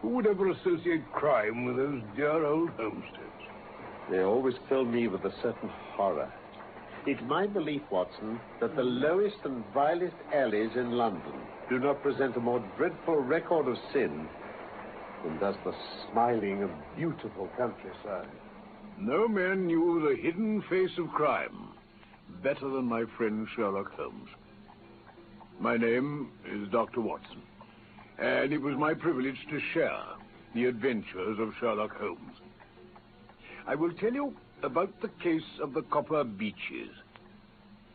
Who would ever associate crime with those dear old homesteads? They always fill me with a certain horror. It's my belief, Watson, that the lowest and vilest alleys in London do not present a more dreadful record of sin than does the smiling and beautiful countryside. No man knew the hidden face of crime better than my friend Sherlock Holmes. My name is Dr. Watson, and it was my privilege to share the adventures of Sherlock Holmes. I will tell you about the case of the copper Beeches.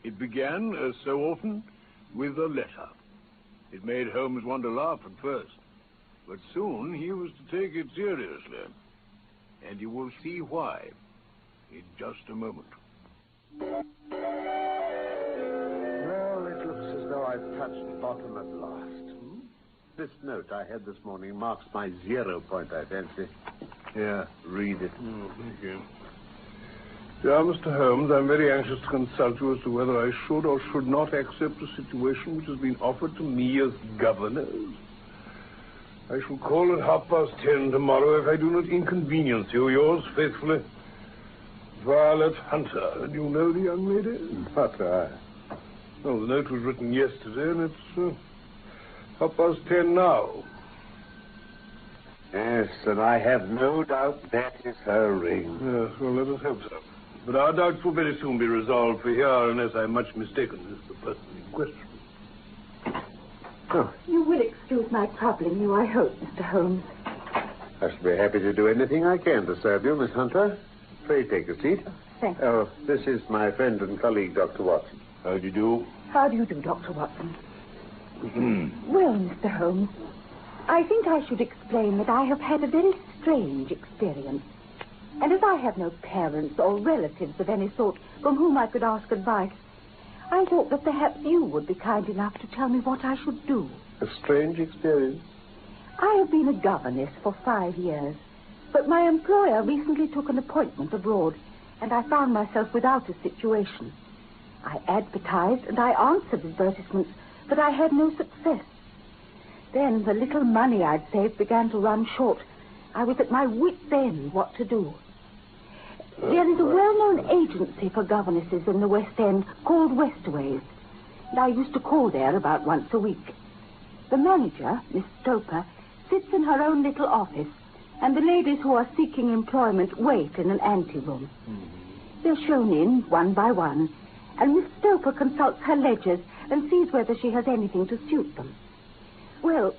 It began, as so often, with a letter. It made Holmes want to laugh at first, but soon he was to take it seriously. And you will see why in just a moment. Well, it looks as though I've touched bottom at last. This note I had this morning marks my 0 point, I fancy. Here, read it. Thank you. Dear Mr. Holmes, I'm very anxious to consult you as to whether I should or should not accept a situation which has been offered to me as governess. I shall call at 10:30 tomorrow if I do not inconvenience you. Yours faithfully, Violet Hunter. And you know the young lady? Not I. Well, the note was written yesterday, and it's 10:30 now. Yes, and I have no doubt that is her ring. Yes, well, let us hope so. But our doubts will very soon be resolved, for here, unless I'm much mistaken, is the person in question. Oh. You will excuse my troubling you, I hope, Mr. Holmes. I shall be happy to do anything I can to serve you, Miss Hunter. Pray take a seat. Thank you. Oh, this is my friend and colleague, Dr. Watson. How do you do? How do you do, Dr. Watson? Well, Mr. Holmes, I think I should explain that I have had a very strange experience. And as I have no parents or relatives of any sort from whom I could ask advice, I thought that perhaps you would be kind enough to tell me what I should do. A strange experience? I have been a governess for 5 years, but my employer recently took an appointment abroad, and I found myself without a situation. I advertised and I answered advertisements, but I had no success. Then the little money I'd saved began to run short. I was at my wit's end what to do. There is a well-known agency for governesses in the West End called Westways, and I used to call there about once a week. The manager, Miss Stoper, sits in her own little office, and the ladies who are seeking employment wait in an anteroom. They're shown in one by one, and Miss Stoper consults her ledgers and sees whether she has anything to suit them. Well,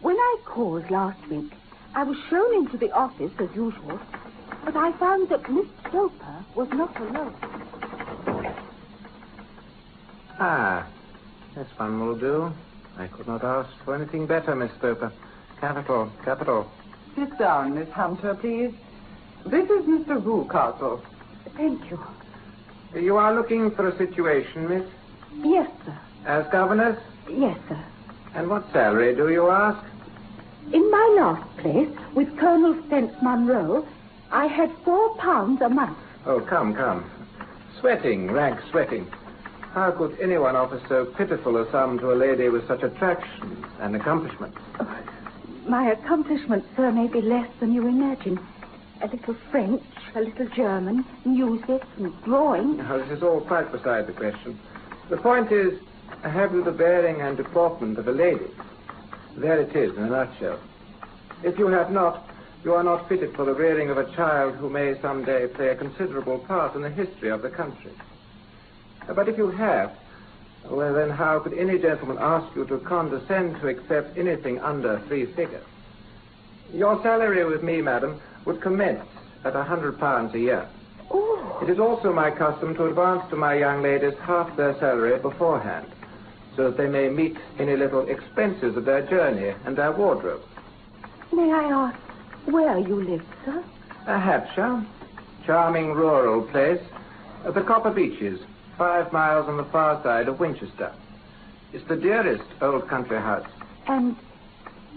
when I called last week, I was shown into the office as usual, but I found that Miss Stoper was not alone. Ah, this one will do. I could not ask for anything better, Miss Stoper. Capital, capital. Sit down, Miss Hunter, please. This is Mr. Rucastle. Thank you. You are looking for a situation, miss? Yes, sir. As governess? Yes, sir. And what salary, do you ask? In my last place, with Colonel Spence Munro, I had £4 a month. Oh, come. Sweating, rank sweating. How could anyone offer so pitiful a sum to a lady with such attractions and accomplishments? Oh, my accomplishments, sir, may be less than you imagine. A little French, a little German, music and drawing. Now, this is all quite beside the question. The point is, have you the bearing and deportment of a lady? There it is, in a nutshell. If you have not, you are not fitted for the rearing of a child who may someday play a considerable part in the history of the country. But if you have, well, then how could any gentleman ask you to condescend to accept anything under 3 figures? Your salary with me, madam, would commence at £100 a year. Oh. It is also my custom to advance to my young ladies half their salary beforehand, so that they may meet any little expenses of their journey and their wardrobe. May I ask where you live, sir? Hampshire, charming rural place, the Copper Beeches, 5 miles on the far side of Winchester. It's the dearest old country house. And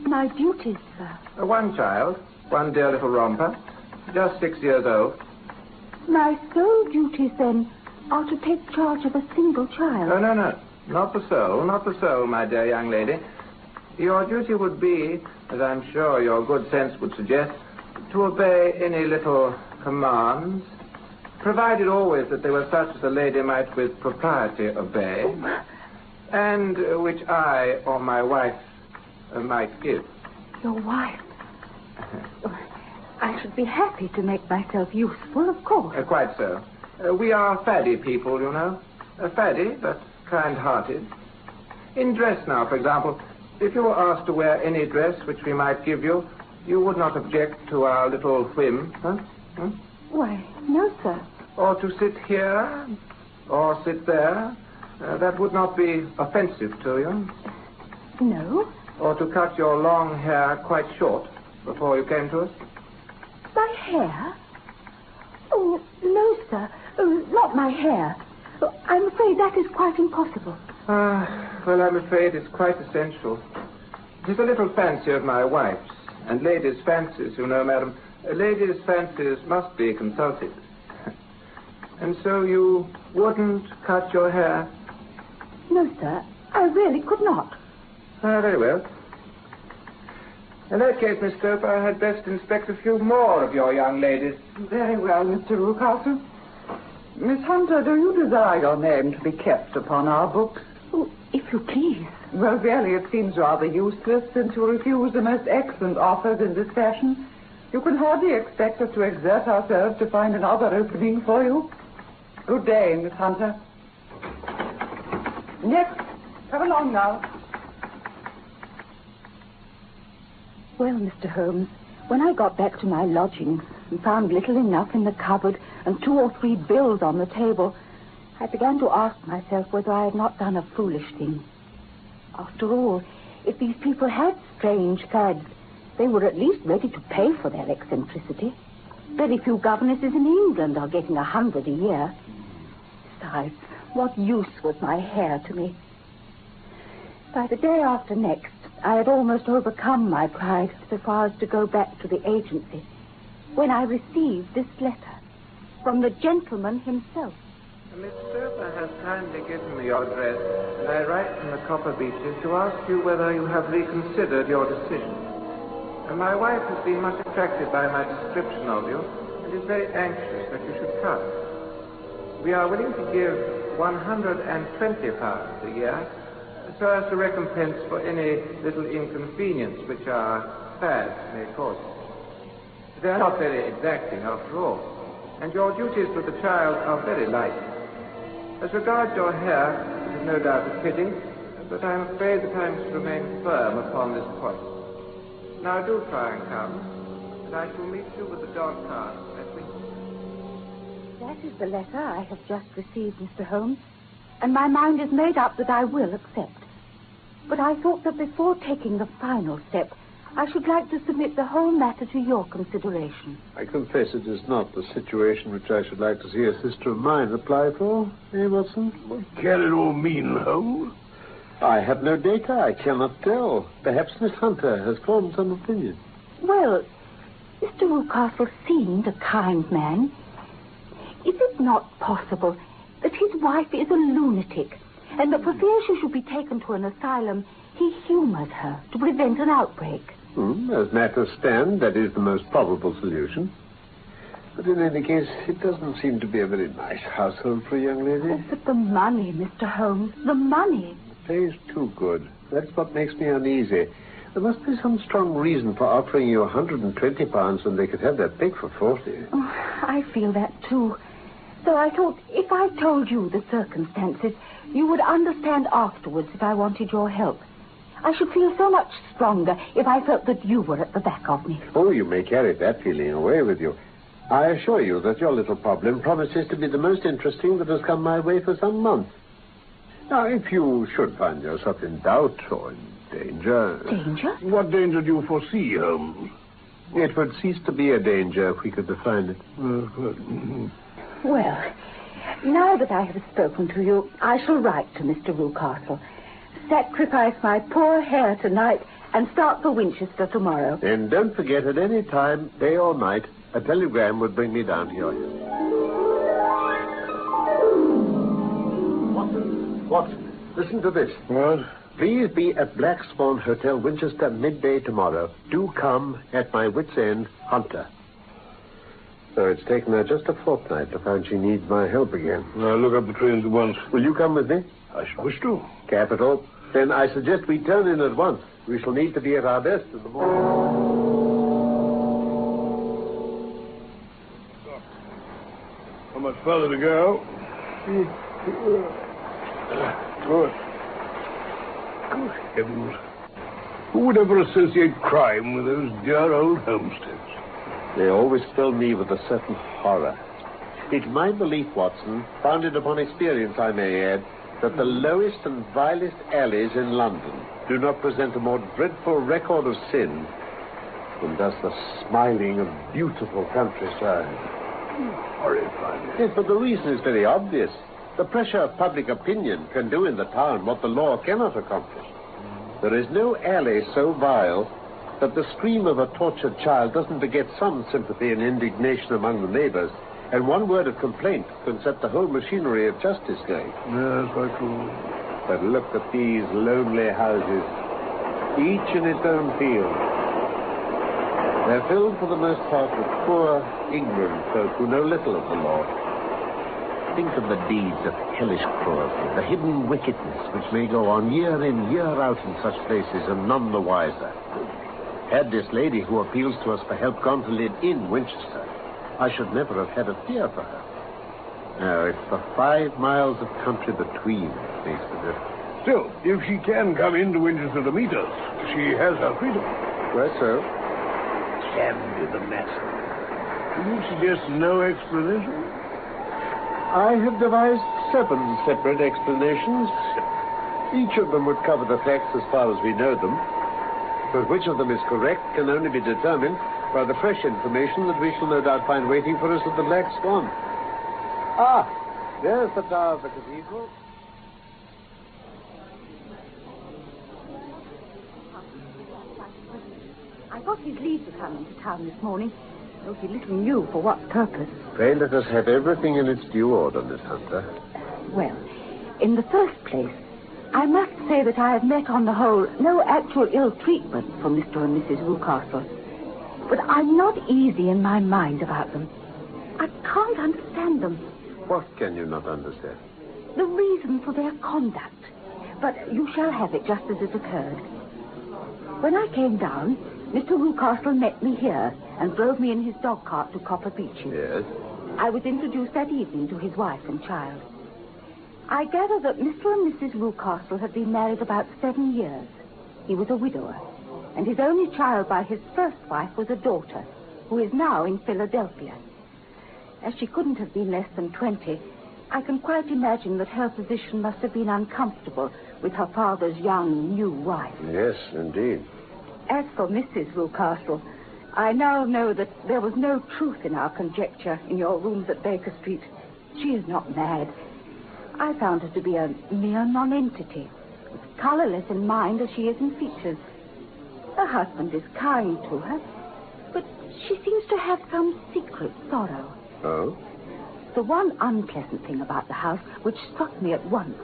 my duties, sir? 1 child, 1 dear little romper, just 6 years old. My sole duties, then, are to take charge of a single child. No. Not the soul, my dear young lady. Your duty would be, as I'm sure your good sense would suggest, to obey any little commands, provided always that they were such as a lady might with propriety obey, and which I or my wife might give. Your wife? I should be happy to make myself useful, of course. Quite so. We are faddy people, you know. Faddy, but kind-hearted. In dress now, for example, if you were asked to wear any dress which we might give you, you would not object to our little whim, huh? Why, no, sir. Or to sit here, or sit there. That would not be offensive to you. No. Or to cut your long hair quite short before you came to us. My hair? Oh, no, sir. Oh, not my hair. Oh, I'm afraid that is quite impossible. Well, I'm afraid it's quite essential. It is a little fancy of my wife's. And ladies' fancies, you know, madam, ladies' fancies must be consulted. And so you wouldn't cut your hair? No, sir. I really could not. Very well. In that case, Miss Stoper, I had best inspect a few more of your young ladies. Very well, Mr. Rucastle. Miss Hunter, do you desire your name to be kept upon our books? Oh, if you please. Well, really, it seems rather useless since you refuse the most excellent offers in this fashion. You can hardly expect us to exert ourselves to find another opening for you. Good day, Miss Hunter. Next, come along now. Well, Mr. Holmes, when I got back to my lodgings and found little enough in the cupboard and 2 or 3 bills on the table, I began to ask myself whether I had not done a foolish thing. After all, if these people had strange fads, they were at least ready to pay for their eccentricity. Very few governesses in England are getting 100 a year. Besides, what use was my hair to me? By the day after next, I had almost overcome my pride so far as to go back to the agency, when I received this letter from the gentleman himself. Miss Stoper has kindly given me your address, and I write from the Copper Beeches to ask you whether you have reconsidered your decision. And my wife has been much attracted by my description of you, and is very anxious that you should come. We are willing to give £120 a year, so as to recompense for any little inconvenience which our fads may cause you. They are not very exacting, after all, and your duties to the child are very light. As regards your hair, it is no doubt a pity, but I am afraid that I must remain firm upon this point. Now do try and come, and I shall meet you with the dog cart at Beeches. That is the letter I have just received, Mr. Holmes, and my mind is made up that I will accept. But I thought that before taking the final step, I should like to submit the whole matter to your consideration. I confess it is not the situation which I should like to see a sister of mine apply for, eh, Watson? What can it all mean, Holmes? I have no data. I cannot tell. Perhaps Miss Hunter has formed some opinion. Well, Mr. Rucastle seemed a kind man. Is it not possible that his wife is a lunatic, and that for fear she should be taken to an asylum, he humors her to prevent an outbreak? As matters stand, that is the most probable solution. But in any case, it doesn't seem to be a very nice household for a young lady. Oh, but the money, Mr. Holmes, the money. The pay is too good. That's what makes me uneasy. There must be some strong reason for offering you £120 when they could have that pig for 40. Oh, I feel that, too. So I thought if I told you the circumstances, you would understand afterwards if I wanted your help. I should feel so much stronger if I felt that you were at the back of me. Oh, you may carry that feeling away with you. I assure you that your little problem promises to be the most interesting that has come my way for some months. Now, if you should find yourself in doubt or in danger... Danger? What danger do you foresee, Holmes? It would cease to be a danger if we could define it. Well, now that I have spoken to you, I shall write to Mr. Rucastle, sacrifice my poor hair tonight, and start for Winchester tomorrow. And don't forget, at any time, day or night, a telegram would bring me down here. Watson, listen to this. What? Please be at Black Swan Hotel, Winchester, midday tomorrow. Do come at my wit's end, Hunter. So it's taken her just a fortnight to find she needs my help again. I'll look up the trains at once. Will you come with me? I should wish to. Capital. Then I suggest we turn in at once. We shall need to be at our best in the morning. How much further to go? Good. Good heavens. Who would ever associate crime with those dear old homesteads? They always fill me with a certain horror. It's my belief, Watson, founded upon experience, I may add, that the lowest and vilest alleys in London do not present a more dreadful record of sin than does the smiling and beautiful countryside. Horrifying. Yes, but the reason is very obvious. The pressure of public opinion can do in the town what the law cannot accomplish. There is no alley so vile that the scream of a tortured child doesn't beget some sympathy and indignation among the neighbors, and one word of complaint can set the whole machinery of justice going. Yes, quite true. But look at these lonely houses, each in its own field. They're filled for the most part with poor, ignorant folk who know little of the law. Think of the deeds of hellish cruelty, the hidden wickedness which may go on year in, year out in such places, and none the wiser. Had this lady who appeals to us for help gone to live in Winchester, I should never have had a fear for her. No, it's the 5 miles of country between that makes the difference. Still, if she can come into Winchester to meet us, she has her freedom. Where so? Can be the matter. Do you suggest no explanation? I have devised 7 separate explanations. Each of them would cover the facts as far as we know them. But which of them is correct can only be determined by the fresh information that we shall no doubt find waiting for us at the Black Swan. Ah, there's the tower of the cathedral. I got his leave to come into town this morning, though he little knew for what purpose. Pray let us have everything in its due order, Miss Hunter. Well, in the first place, I must say that I have met on the whole no actual ill treatment from Mr. and Mrs. Rucastle. But I'm not easy in my mind about them. I can't understand them. What can you not understand? The reason for their conduct. But you shall have it just as it occurred. When I came down, Mr. Rucastle met me here and drove me in his dog cart to Copper Beeches. Yes? I was introduced that evening to his wife and child. I gather that Mr. and Mrs. Rucastle had been married about 7 years. He was a widower, and his only child by his first wife was a daughter, who is now in Philadelphia. As she couldn't have been less than 20, I can quite imagine that her position must have been uncomfortable with her father's young, new wife. Yes, indeed. As for Mrs. Rucastle, I now know that there was no truth in our conjecture in your rooms at Baker Street. She is not mad. I found her to be a mere nonentity, as colorless in mind as she is in features. Her husband is kind to her, but she seems to have some secret sorrow. Oh? The one unpleasant thing about the house, which struck me at once,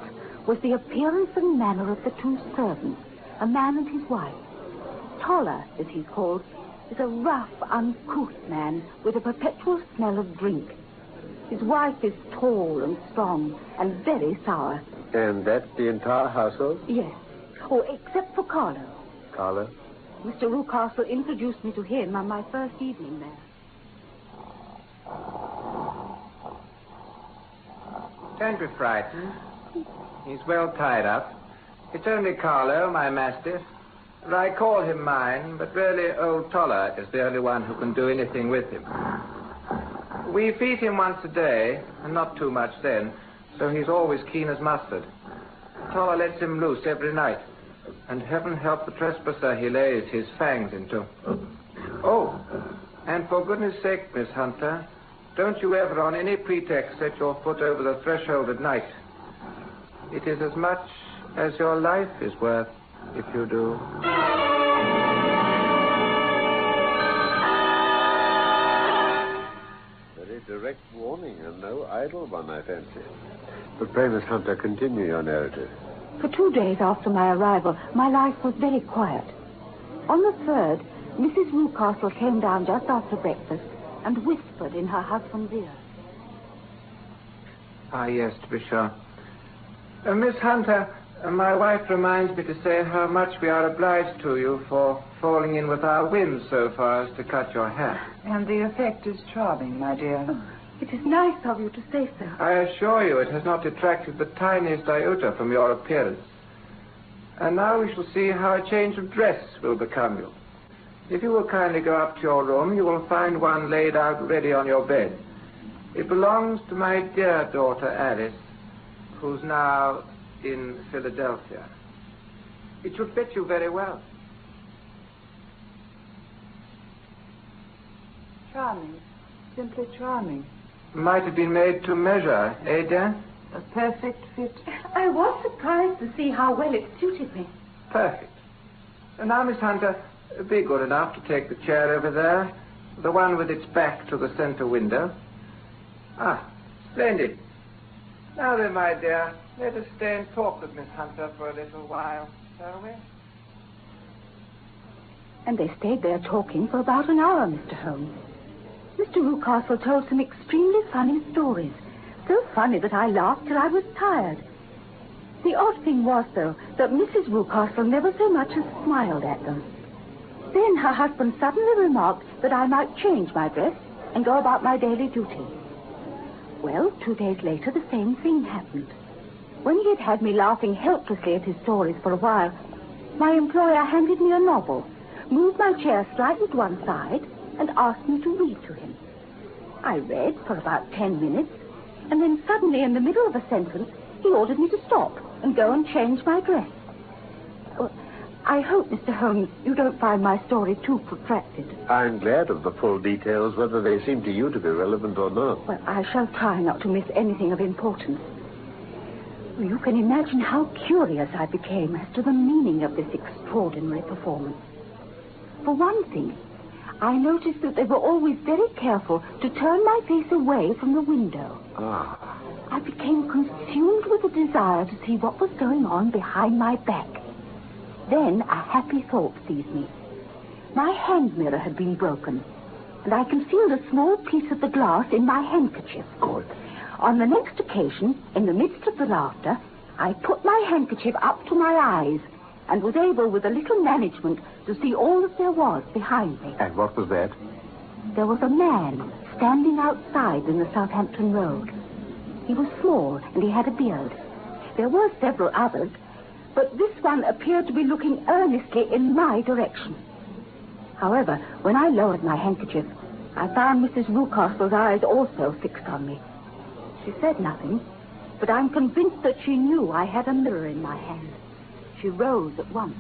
was the appearance and manner of the 2 servants, a man and his wife. Toller, as he's called, is a rough, uncouth man with a perpetual smell of drink. His wife is tall and strong and very sour. And that's the entire household? Yes. Oh, except for Carlo. Carlo? Mr. Rucastle introduced me to him on my first evening there. Don't be frightened. He's well tied up. It's only Carlo, my mastiff. I call him mine, but really old Toller is the only one who can do anything with him. We feed him once a day, and not too much then, so he's always keen as mustard. Toller lets him loose every night, and heaven help the trespasser he lays his fangs into. Oh, and for goodness sake, Miss Hunter, don't you ever on any pretext set your foot over the threshold at night. It is as much as your life is worth if you do. Very direct warning, and no idle one, I fancy. But pray, Miss Hunter, continue your narrative. For 2 days after my arrival, my life was very quiet. On the 3rd, Mrs. Rucastle came down just after breakfast and whispered in her husband's ear. Ah, yes, to be sure. Miss Hunter, my wife reminds me to say how much we are obliged to you for falling in with our whims so far as to cut your hair. And the effect is charming, my dear. Oh, it is nice of you to say so. I assure you it has not detracted the tiniest iota from your appearance. And now we shall see how a change of dress will become you. If you will kindly go up to your room, you will find one laid out ready on your bed. It belongs to my dear daughter Alice, who's now in Philadelphia. It should fit you very well. Charming. Simply charming. Might have been made to measure, eh, dear? A perfect fit. I was surprised to see how well it suited me. Perfect. And now, Miss Hunter, be good enough to take the chair over there, the one with its back to the center window. Ah, splendid. Now then, my dear, let us stay and talk with Miss Hunter for a little while, shall we? And they stayed there talking for about an hour, Mr. Holmes. Mr. Rucastle told some extremely funny stories. So funny that I laughed till I was tired. The odd thing was, though, that Mrs. Rucastle never so much as smiled at them. Then her husband suddenly remarked that I might change my dress and go about my daily duty. Well, 2 days later, the same thing happened. When he had had me laughing helplessly at his stories for a while, my employer handed me a novel, moved my chair slightly to one side, and asked me to read to him. I read for about 10 minutes, and then suddenly, in the middle of a sentence, he ordered me to stop and go and change my dress. Well, I hope, Mr. Holmes, you don't find my story too protracted. I'm glad of the full details, whether they seem to you to be relevant or not. Well, I shall try not to miss anything of importance. Well, you can imagine how curious I became as to the meaning of this extraordinary performance. For one thing, I noticed that they were always very careful to turn my face away from the window. Ah. I became consumed with a desire to see what was going on behind my back. Then a happy thought seized me. My hand mirror had been broken, and I concealed a small piece of the glass in my handkerchief. Good. On the next occasion, in the midst of the laughter, I put my handkerchief up to my eyes and was able, with a little management, to see all that there was behind me. And what was that? There was a man standing outside in the Southampton Road. He was small, and he had a beard. There were several others, but this one appeared to be looking earnestly in my direction. However, when I lowered my handkerchief, I found Mrs. Rucastle's eyes also fixed on me. She said nothing, but I'm convinced that she knew I had a mirror in my hand. She rose at once.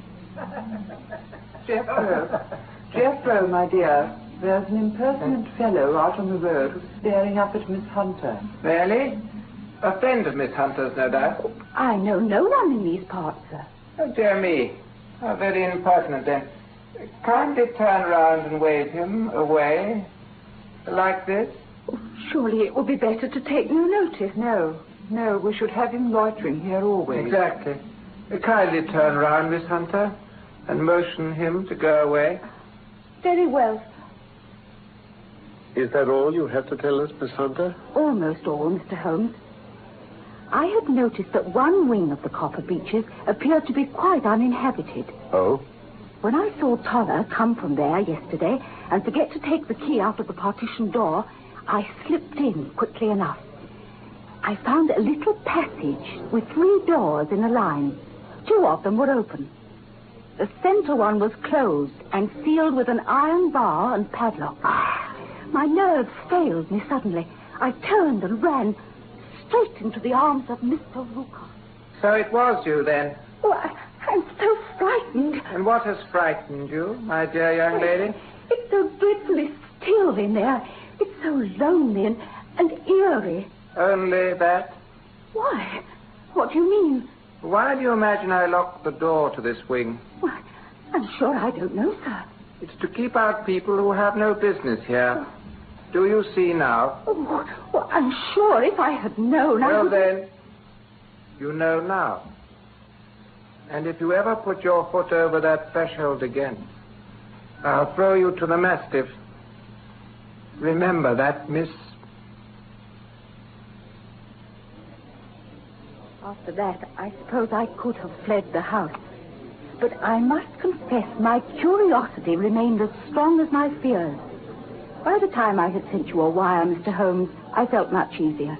Jethro, my dear, there's an impertinent fellow out on the road who's staring up at Miss Hunter. Really? A friend of Miss Hunter's, no doubt. I know no one in these parts, sir. Oh, dear me. How very impertinent, then. Kindly turn round and wave him away. Like this. Oh, surely it would be better to take no notice. No, we should have him loitering here always. Exactly. Kindly turn round, Miss Hunter, and motion him to go away. Very well. Is that all you have to tell us, Miss Hunter? Almost all, Mr. Holmes. I had noticed that one wing of the Copper Beeches appeared to be quite uninhabited. Oh? When I saw Toller come from there yesterday and forget to take the key out of the partition door, I slipped in quickly enough. I found a little passage with 3 doors in a line. 2 of them were open. The center one was closed and sealed with an iron bar and padlock. My nerves failed me suddenly. I turned and ran straight into the arms of Mr. Rucastle. So it was you, then? Oh, I'm so frightened. And what has frightened you, my dear young lady? It's so dreadfully still in there. It's so lonely and eerie. Only that? Why? What do you mean? Why do you imagine I locked the door to this wing? Why, I'm sure I don't know, sir. It's to keep out people who have no business here. Do you see now? Oh, well, I'm sure if I had known, Well, then, you know now. And if you ever put your foot over that threshold again, I'll throw you to the mastiff. Remember that, miss. After that, I suppose I could have fled the house. But I must confess my curiosity remained as strong as my fears. By the time I had sent you a wire, Mr. Holmes, I felt much easier.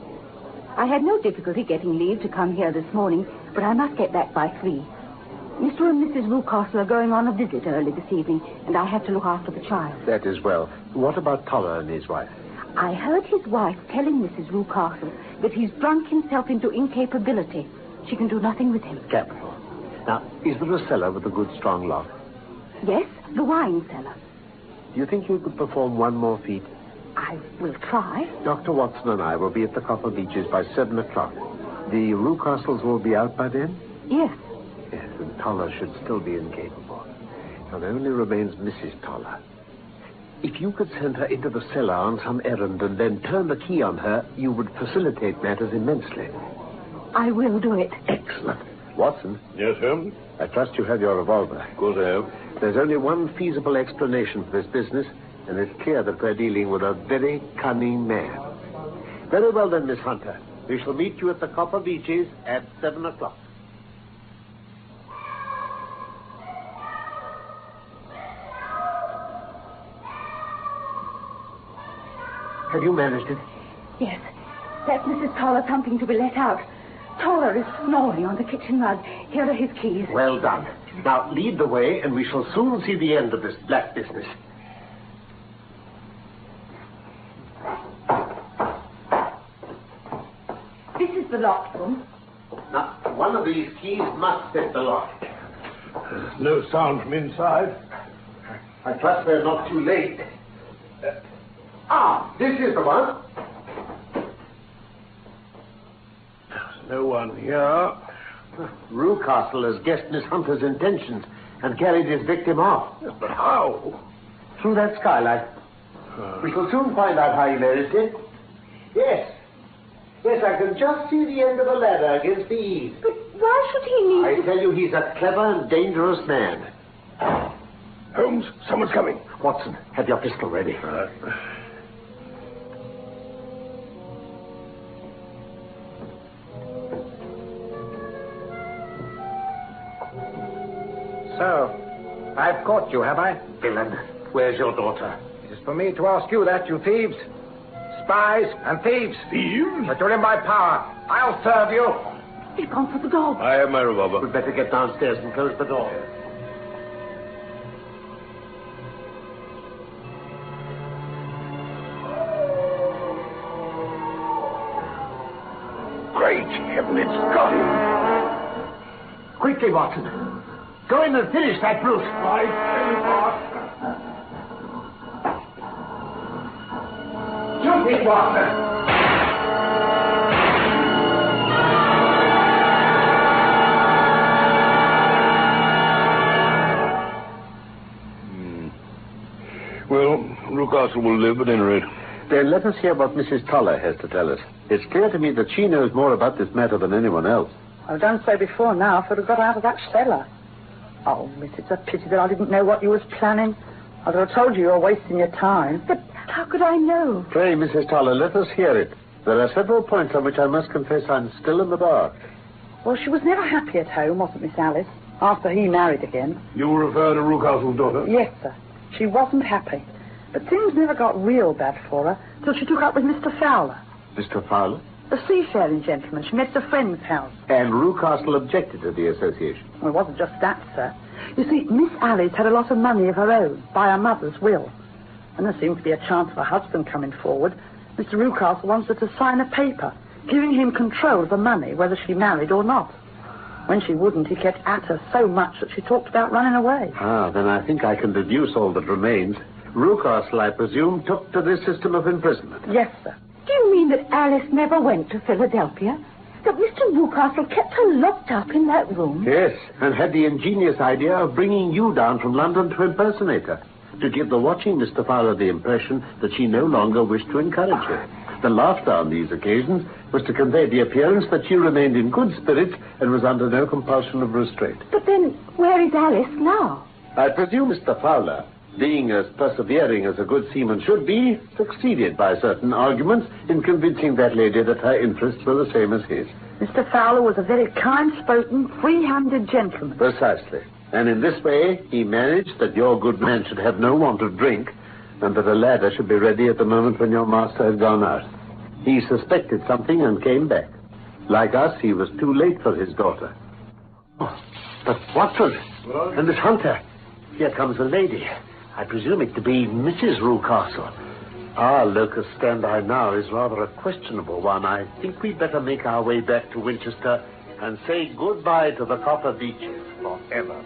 I had no difficulty getting leave to come here this morning, but I must get back by 3. Mr. and Mrs. Rucastle are going on a visit early this evening, and I have to look after the child. That is well. What about Toller and his wife? I heard his wife telling Mrs. Rucastle that he's drunk himself into incapability. She can do nothing with him. Capital. Now, is there a cellar with a good strong lock? Yes, the wine cellar. Do you think you could perform one more feat? I will try. Dr. Watson and I will be at the Copper Beeches by 7 o'clock. The Rucastles will be out by then? Yes. Yes, and Toller should still be incapable. Now, there only remains Mrs. Toller. If you could send her into the cellar on some errand and then turn the key on her, you would facilitate matters immensely. I will do it. Excellent. Watson? Yes, sir? I trust you have your revolver. Of course I have. There's only one feasible explanation for this business, and it's clear that we're dealing with a very cunning man. Very well then, Miss Hunter. We shall meet you at the Copper Beeches at 7 o'clock. Have you managed it? Yes. That's Mrs. Toller's humping to be let out. Toller is snoring on the kitchen rug. Here are his keys. Well done. Now, lead the way, and we shall soon see the end of this black business. This is the locked room. Now, one of these keys must fit the lock. No sound from inside. I trust we're not too late. This is the one. There's no one here. Rucastle has guessed Miss Hunter's intentions and carried his victim off. Yes, but how? Through that skylight. We shall soon find out how he managed it. Yes. Yes, I can just see the end of a ladder against the eave. But why should he need I tell you, he's a clever and dangerous man. Holmes, someone's coming. Watson, have your pistol ready. So, I've caught you, have I? Villain, where's your daughter? It is for me to ask you that, you thieves. Spies and thieves. Thieves? But you're in my power. I'll serve you. He's gone for the dog. I have my revolver. We'd better get downstairs and close the door. Great heaven, it's got him. Quickly, Watson. Go in and finish that brute. Right, boss. Shoot me, Watson. Well, Rucastle will live at any rate. Then let us hear what Mrs. Toller has to tell us. It's clear to me that she knows more about this matter than anyone else. I've done so before now if I'd have got out of that cellar. Oh, miss, it's a pity that I didn't know what you was planning. I'd have told you were wasting your time. But how could I know? Pray, Mrs. Toller, let us hear it. There are several points on which I must confess I'm still in the dark. Well, she was never happy at home, wasn't Miss Alice, after he married again. You refer to Rucastle's daughter? Yes, sir. She wasn't happy. But things never got real bad for her till she took up with Mr. Fowler. Mr. Fowler? The seafaring gentleman. She met at a friend's house. And Rucastle objected to the association. Well, it wasn't just that, sir. You see, Miss Alice had a lot of money of her own by her mother's will. And there seemed to be a chance of her husband coming forward. Mr. Rucastle wanted her to sign a paper giving him control of the money, whether she married or not. When she wouldn't, he kept at her so much that she talked about running away. Then I think I can deduce all that remains. Rucastle, I presume, took to this system of imprisonment. Yes, sir. Do you mean that Alice never went to Philadelphia? That Mr. Rucastle kept her locked up in that room? Yes, and had the ingenious idea of bringing you down from London to impersonate her, to give the watching Mr. Fowler the impression that she no longer wished to encourage him. The laughter on these occasions was to convey the appearance that she remained in good spirits and was under no compulsion of restraint. But then, where is Alice now? I presume Mr. Fowler, being as persevering as a good seaman should be, succeeded by certain arguments in convincing that lady that her interests were the same as his. Mr. Fowler was a very kind-spoken, free-handed gentleman. Precisely. And in this way, he managed that your good man should have no want of drink, and that a ladder should be ready at the moment when your master had gone out. He suspected something and came back. Like us, he was too late for his daughter. Oh, but Watson, and Miss Hunter, here comes a lady. I presume it to be Mrs. Rucastle. Our locus standi now is rather a questionable one. I think we'd better make our way back to Winchester and say goodbye to the Copper Beeches forever.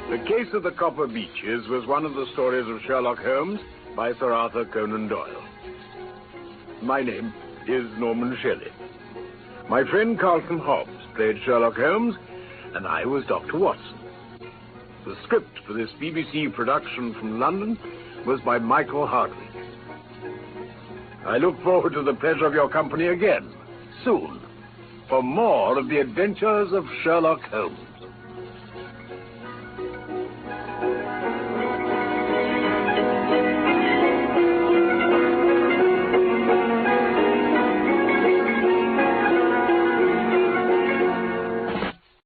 The Case of the Copper Beeches was one of the stories of Sherlock Holmes by Sir Arthur Conan Doyle. My name is Norman Shelley. My friend Carlton Hobbs played Sherlock Holmes, and I was Dr. Watson. The script for this BBC production from London was by Michael Hardwick. I look forward to the pleasure of your company again, soon, for more of the adventures of Sherlock Holmes.